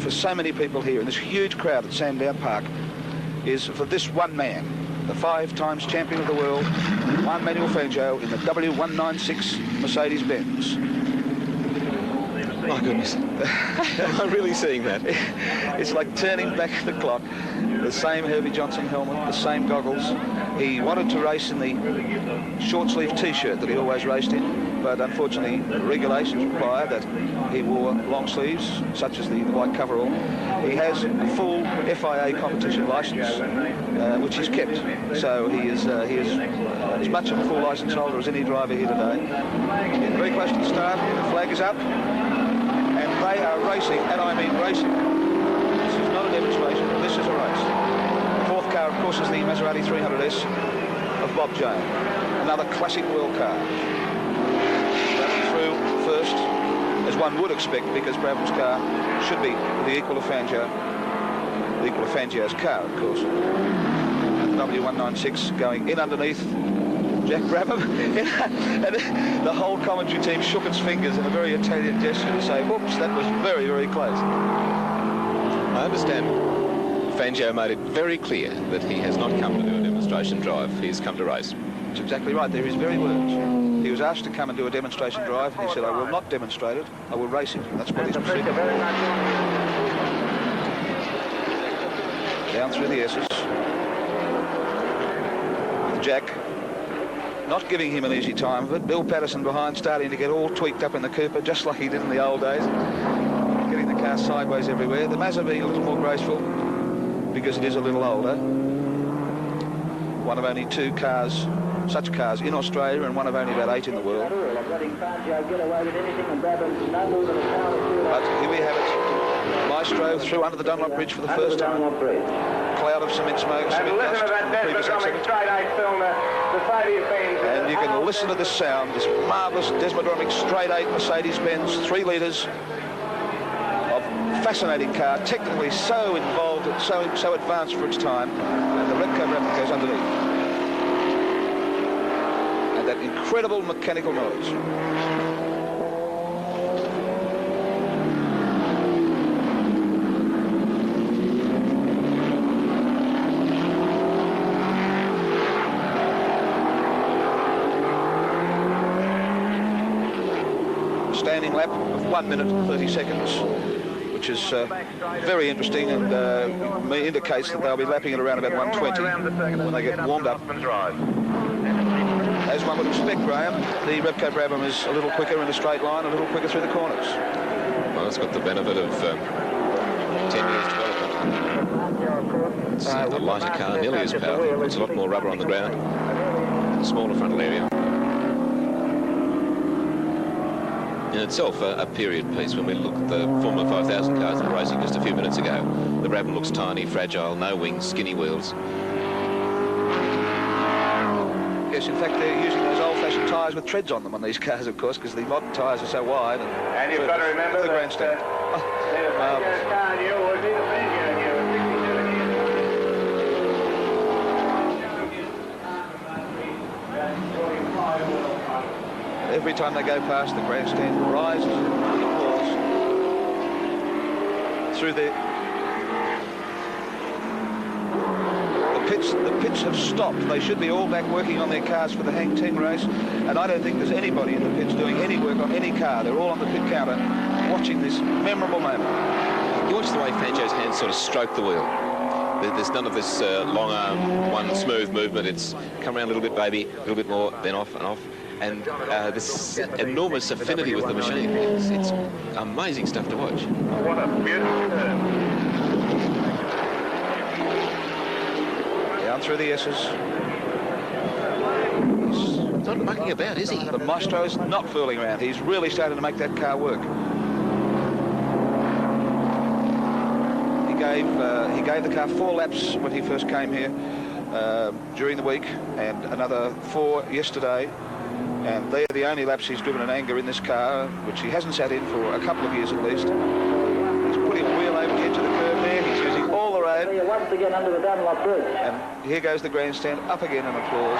for so many people here in this huge crowd at Sandown Park is for this one man, the 5 times champion of the world, JUAN Manuel Fangio in the W196 Mercedes Benz. My goodness. Am I really seeing that? It's like turning back the clock. The same Herbie Johnson helmet, the same goggles. He wanted to race in the short sleeve T-shirt that he always raced in, but unfortunately regulations require that he wore long sleeves, such as the white coverall. He has a full FIA competition licence, which he's kept. So he is as much of a full licence holder as any driver here today. Getting very close to the start. The flag is up, and they are racing, and I mean racing. This is not a demonstration. This is a race. The fourth car, of course, is the Maserati 300S of Bob Jane, another classic world car. Running through first, as one would expect, because Brabham's car should be the equal of Fangio, the equal of Fangio's car, of course. And the W196 going in underneath Jack Brabham, and the whole commentary team shook its fingers in a very Italian gesture to say, "Oops, that was very, very close." I understand Fangio made it very clear that he has not come to do a demonstration drive. He has come to race. That's exactly right. They're his very words. He was asked to come and do a demonstration drive, and he said, "I will not demonstrate it. I will race it." And that's what he's proceeding. Down through the S's. With Jack not giving him an easy time of it. Bill Patterson behind, starting to get all tweaked up in the Cooper, just like he did in the old days. Getting the car sideways everywhere. The Mazda being a little more graceful because it is a little older. One of only 2 cars, such cars in Australia, and one of only about 8 in the world. But here we have it. Maestro through under the Dunlop Bridge for the first time. Cloud of cement smoke, cement dust from the previous accident. And you can listen to this sound, this marvellous Desmodromic straight 8 Mercedes-Benz 3 litres of fascinating car, technically so involved, so advanced for its time, and the Repco Brabham goes underneath. And that incredible mechanical noise. Standing lap of 1 minute 30 seconds, which is very interesting, and indicates that they'll be lapping at around about 120 when they get warmed up. As one would expect, Graham, the Repco Brabham is a little quicker in a straight line, a little quicker through the corners. Well, it's got the benefit of 10 years development. It's a lighter car, nearly as powerful. There's a lot more rubber on the ground, smaller frontal area. In itself, a period piece. When we look at the Formula 5000 cars that were racing just a few minutes ago, the Brabham looks tiny, fragile, no wings, skinny wheels. Yes, in fact, they're using those old-fashioned tyres with treads on them on these cars, of course, because the modern tyres are so wide. And you've got to remember the grandstand. Every time they go past, the grandstand rises and applause through the pits. The pits have stopped. They should be all back working on their cars for the Hang 10 race, and I don't think there's anybody in the pits doing any work on any car. They're all on the pit counter watching this memorable moment. You watch the way Fangio's hands sort of stroke the wheel. There's none of this long arm, one smooth movement. It's come around a little bit, baby, a little bit more, then off and off. And this enormous affinity with the machine. It's amazing stuff to watch. What a beautiful turn. Down through the S's. He's not mucking about, is he? The Maestro's not fooling around. He's really starting to make that car work. He gave the car 4 laps when he first came here during the week, and another 4 yesterday. And they're the only laps he's driven in anger in this car, which he hasn't sat in for a couple of years at least. He's putting a wheel over the edge of the curve there. He's using all the road. Once again under the Dunlop Bridge. And here goes the grandstand, up again in applause.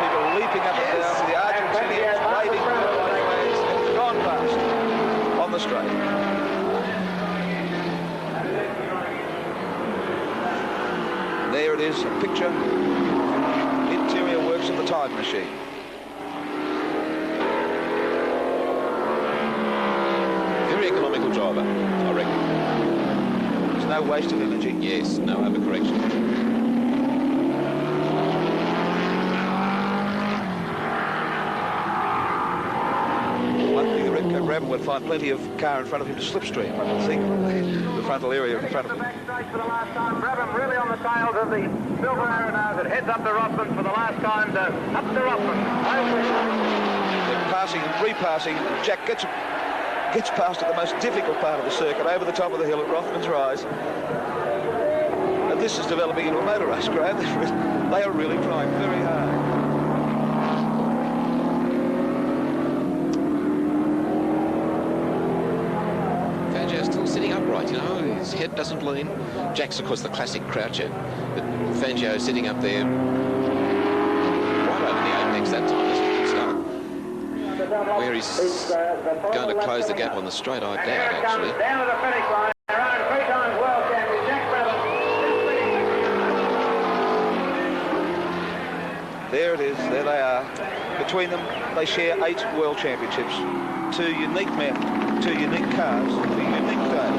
People leaping up and down. The Argentinians waving flags. They've gone past on the straight. is a picture of interior works of the time machine. Very economical driver, I reckon. There's no waste of energy. Yes, no overcorrection. Brabham would find plenty of car in front of him to slipstream, I would think, the frontal area in front of him. For the last time, Brabham really on the tails of the silver arrow now as it heads up to Rothman for the last time to up to Rothman. They're passing and repassing. Jack gets past at the most difficult part of the circuit, over the top of the hill at Rothman's Rise. And this is developing into a motor race, Graham. They are really trying very hard. Sitting upright, you know, his head doesn't lean. Jack's, of course, the classic croucher, but Fangio sitting up there right over the apex that time. This is a good start. Where he's going to close the gap on the straight, I doubt, actually. Down to the finish line, around 3 times world champion Jack Brabham. There it is, there they are. Between them, they share 8 world championships. 2 unique men, 2 unique cars, a unique day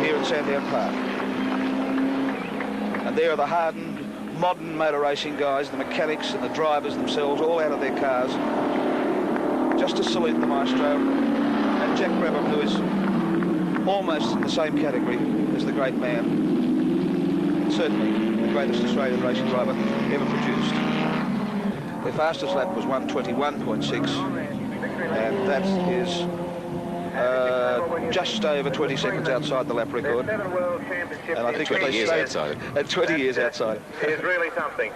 here at Sandown Park. And there are the hardened, modern motor racing guys, the mechanics and the drivers themselves, all out of their cars, just to salute the maestro and Jack Brabham, who is almost in the same category as the great man, certainly the greatest Australian racing driver ever produced. Their fastest lap was 1:21.6, and that is just over 20 seconds outside the lap record. And I think 20 years outside. And 20 years outside. Is really something.